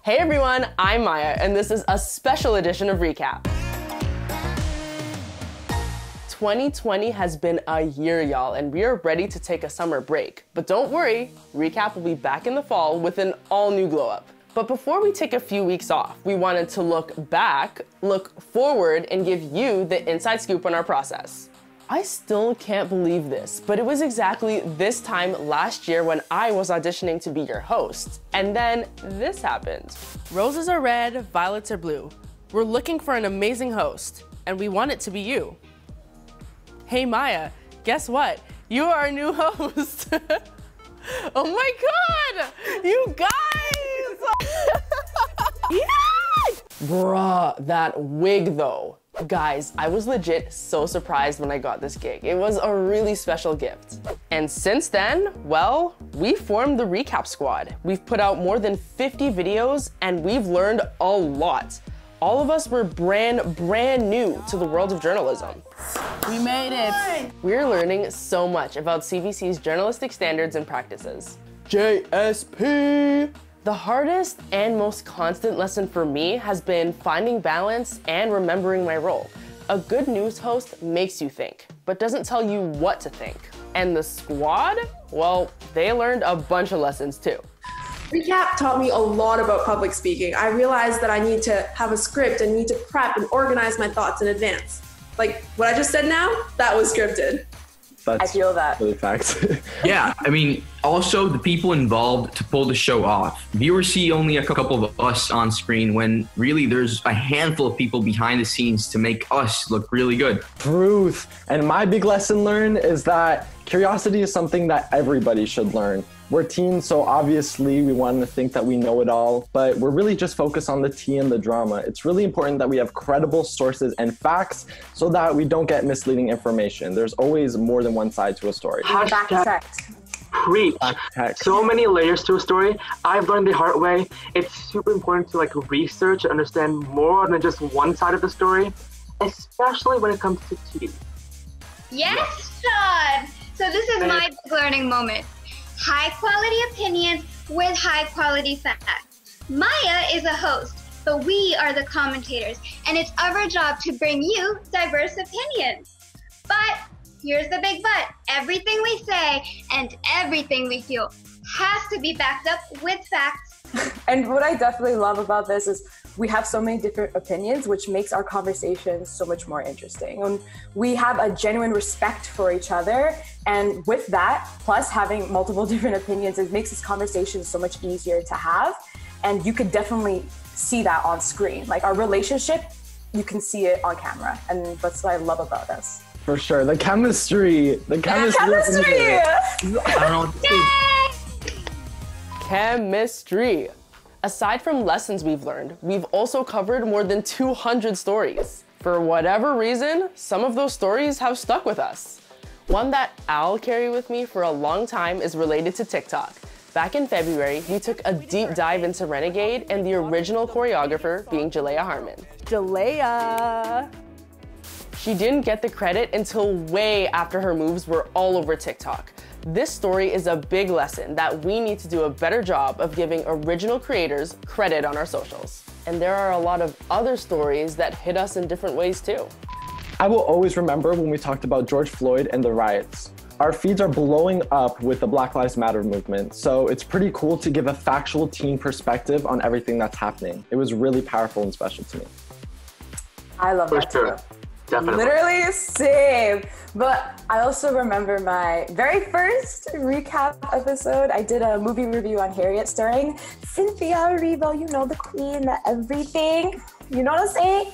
Hey everyone, I'm Myah, and this is a special edition of Recap. 2020 has been a year, y'all, and we are ready to take a summer break. But don't worry, Recap will be back in the fall with an all-new glow-up. But before we take a few weeks off, we wanted to look back, look forward, and give you the inside scoop on our process. I still can't believe this, but it was exactly this time last year when I was auditioning to be your host. And then this happened. Roses are red, violets are blue. We're looking for an amazing host, and we want it to be you. Hey Myah, guess what? You are our new host. Oh my God, you guys! Yeah! Bruh, that wig though. Guys, I was legit so surprised when I got this gig. It was a really special gift. And since then, well, we formed the Recap Squad. We've put out more than 50 videos and we've learned a lot. All of us were brand new to the world of journalism. We made it. We're learning so much about CBC's journalistic standards and practices. JSP! The hardest and most constant lesson for me has been finding balance and remembering my role. A good news host makes you think, but doesn't tell you what to think. And the squad? Well, they learned a bunch of lessons too. Recap taught me a lot about public speaking. I realized that I need to have a script and need to prep and organize my thoughts in advance. Like what I just said now, that was scripted. I feel that. Really facts. Yeah, I mean, also the people involved to pull the show off. Viewers see only a couple of us on screen when really there's a handful of people behind the scenes to make us look really good. Truth. And my big lesson learned is that curiosity is something that everybody should learn. We're teens, so obviously we want to think that we know it all, but we're really just focused on the tea and the drama. It's really important that we have credible sources and facts so that we don't get misleading information. There's always more than one side to a story. Preach. So many layers to a story. I've learned the hard way. It's super important to research and understand more than just one side of the story, especially when it comes to tea. Yes, Sean. So this is my big learning moment. High quality opinions with high quality facts. Myah is a host, but we are the commentators, and it's our job to bring you diverse opinions. But here's the big but. Everything we say and everything we feel has to be backed up with facts. And what I definitely love about this is we have so many different opinions, which makes our conversations so much more interesting. And we have a genuine respect for each other. And with that, plus having multiple different opinions, it makes this conversation so much easier to have. And you could definitely see that on screen. Like our relationship, you can see it on camera. And that's what I love about us. For sure. The chemistry. The chemistry! I don't know what to say. Chemistry. Aside from lessons we've learned, we've also covered more than 200 stories. For whatever reason, some of those stories have stuck with us. One that I'll carry with me for a long time is related to TikTok. Back in February, we took a deep dive into Renegade and the original choreographer being Jalea Harmon. Jalea! She didn't get the credit until way after her moves were all over TikTok. This story is a big lesson that we need to do a better job of giving original creators credit on our socials. And there are a lot of other stories that hit us in different ways too. I will always remember when we talked about George Floyd and the riots. Our feeds are blowing up with the Black Lives Matter movement, so it's pretty cool to give a factual teen perspective on everything that's happening. It was really powerful and special to me. I love that too. Definitely. Literally same. But I also remember my very first recap episode. I did a movie review on Harriet starring Cynthia Erivo, you know, the queen, the everything. You know what I'm saying?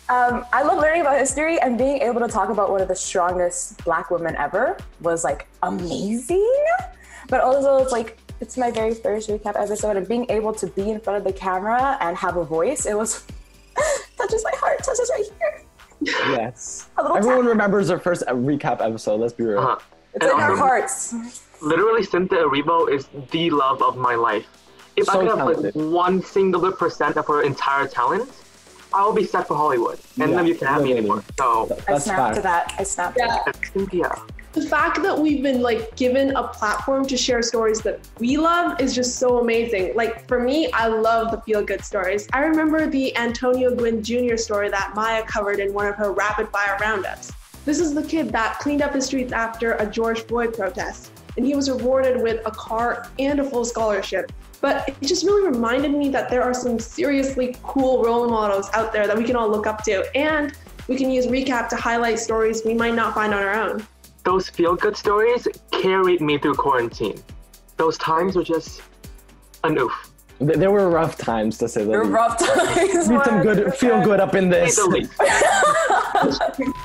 I love learning about history, and being able to talk about one of the strongest Black women ever was amazing. But also it's my very first recap episode, and being able to be in front of the camera and have a voice, it was touches my heart, touches right here. Yes. Everyone remembers their first recap episode, let's be real. It's in our hearts. Literally, Cynthia Erivo is the love of my life. If I could have 1 singular % of her entire talent, I will be set for Hollywood. And then you can have me anymore. So I snapped to that. Cynthia. The fact that we've been like given a platform to share stories that we love is just so amazing. Like for me, I love the feel-good stories. I remember the Antonio Gwynn Jr. story that Myah covered in one of her rapid fire roundups. This is the kid that cleaned up the streets after a George Floyd protest, and he was rewarded with a car and a full scholarship. But it just really reminded me that there are some seriously cool role models out there that we can all look up to, and we can use Recap to highlight stories we might not find on our own. Those feel-good stories carried me through quarantine. Those times were just an oof. There were rough times, to say the least. Rough times. Need some good, feel good up in this.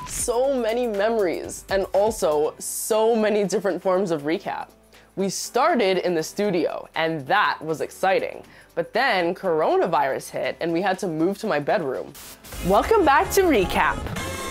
So many memories, and also so many different forms of recap. We started in the studio, and that was exciting. But then coronavirus hit, and we had to move to my bedroom. Welcome back to Recap,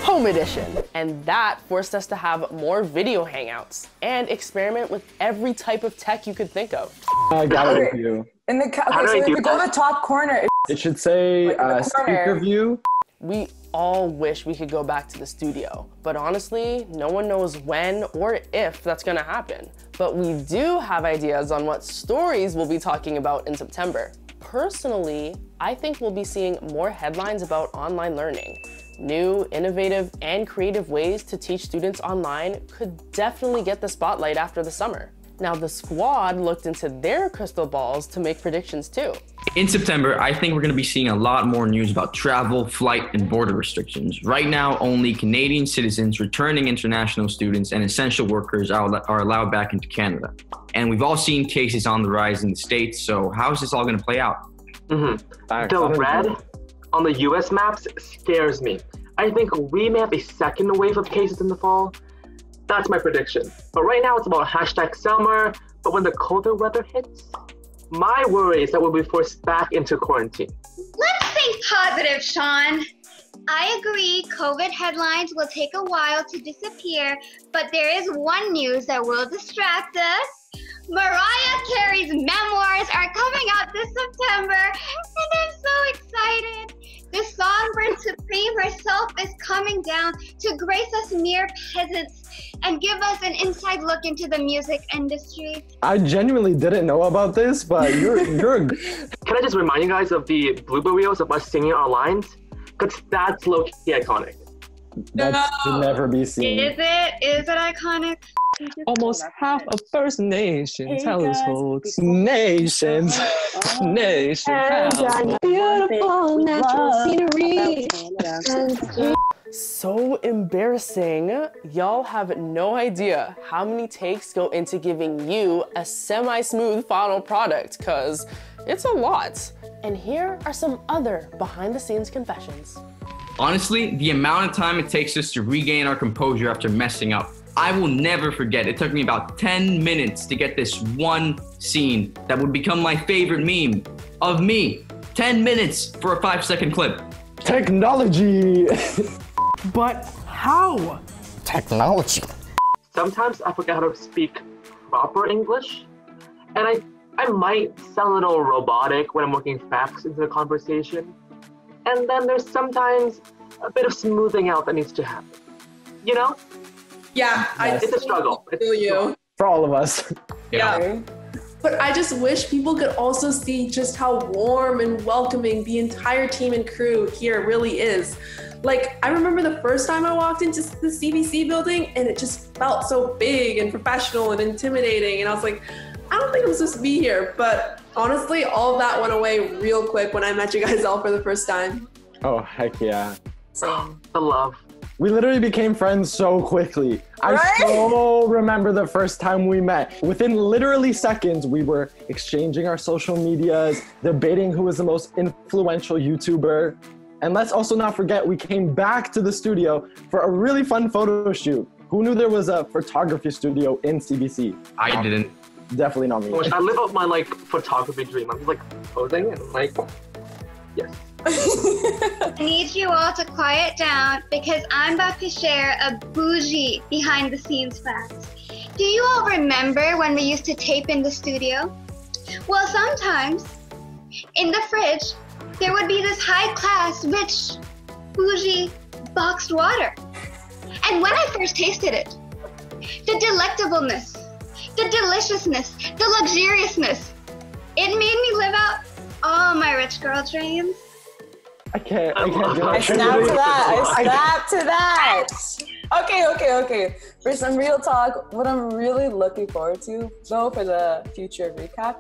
Home Edition. And that forced us to have more video hangouts and experiment with every type of tech you could think of. I got it with you. In the so if you go to the top corner, It should say corner. speaker view. We all wish we could go back to the studio, but honestly, no one knows when or if that's gonna happen. But we do have ideas on what stories we'll be talking about in September. Personally, I think we'll be seeing more headlines about online learning. New, innovative, and creative ways to teach students online could definitely get the spotlight after the summer. Now, the squad looked into their crystal balls to make predictions too. In September, I think we're going to be seeing a lot more news about travel, flight, and border restrictions. Right now, only Canadian citizens, returning international students, and essential workers are allowed back into Canada. And we've all seen cases on the rise in the States, so how is this all going to play out? The red on the US maps scares me. I think we may have a second wave of cases in the fall. That's my prediction. But right now it's about #summer, but when the colder weather hits, my worry is that we'll be forced back into quarantine. Let's think positive, Sean. I agree COVID headlines will take a while to disappear, but there is one news that will distract us. Mariah Carey's memoirs are coming out this September, and I'm so excited. The songbird supreme herself is coming down to grace us mere peasants and give us an inside look into the music industry. I genuinely didn't know about this, but you're Can I just remind you guys of the blooper reels of us singing our lines? Because that's low-key iconic. that should never be seen. Is it iconic? Almost half a first nation households. Nations. Nation households. Beautiful natural scenery. So embarrassing. Y'all have no idea how many takes go into giving you a semi-smooth final product, cause it's a lot. And here are some other behind-the-scenes confessions. Honestly, the amount of time it takes us to regain our composure after messing up, I will never forget. It took me about 10 minutes to get this one scene that would become my favorite meme of me. 10 minutes for a 5-second clip. Technology. But how? Technology. Sometimes I forget how to speak proper English, and I might sound a little robotic when I'm working facts into the conversation. And then there's sometimes a bit of smoothing out that needs to happen. You know? Yeah, It's a struggle. I feel you. For all of us. Yeah. But I just wish people could also see just how warm and welcoming the entire team and crew here really is. Like, I remember the first time I walked into the CBC building and it just felt so big and professional and intimidating. And I was like, I don't think I'm supposed to be here. But honestly, all of that went away real quick when I met you guys all for the first time. Oh, heck yeah. Same. The love. We literally became friends so quickly. Right? I so remember the first time we met. Within literally seconds, we were exchanging our social medias, debating who was the most influential YouTuber. And let's also not forget, we came back to the studio for a really fun photo shoot. Who knew there was a photography studio in CBC? I didn't. Definitely not me. I live out my photography dream. I'm just posing and yes. I need you all to quiet down because I'm about to share a bougie behind the scenes fact. Do you all remember when we used to tape in the studio? Well, sometimes in the fridge, there would be this high-class, rich, bougie boxed water. And when I first tasted it, the delectableness, the deliciousness, the luxuriousness. It made me live out all my rich girl dreams. I can't do it. I snapped to that. Okay. For some real talk, what I'm really looking forward to, though, for the future recap,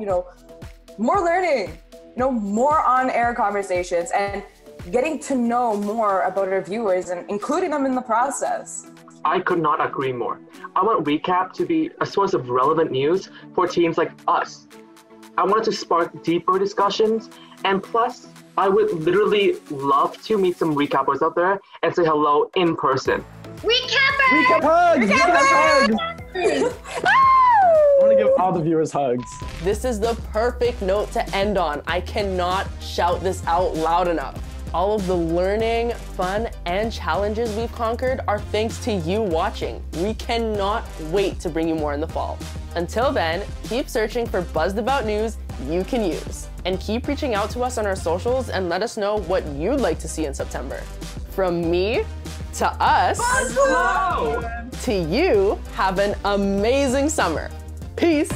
more learning, more on-air conversations and getting to know more about our viewers and including them in the process. I could not agree more. I want Recap to be a source of relevant news for teams like us. I want it to spark deeper discussions, and plus, I would literally love to meet some recappers out there and say hello in person. Recapper! Recap hugs! Recap hugs! I want to give all the viewers hugs. This is the perfect note to end on. I cannot shout this out loud enough. All of the learning, fun, and challenges we've conquered are thanks to you watching. We cannot wait to bring you more in the fall. Until then, keep searching for buzzed about news you can use. And keep reaching out to us on our socials and let us know what you'd like to see in September. From me to us to you, have an amazing summer. Peace.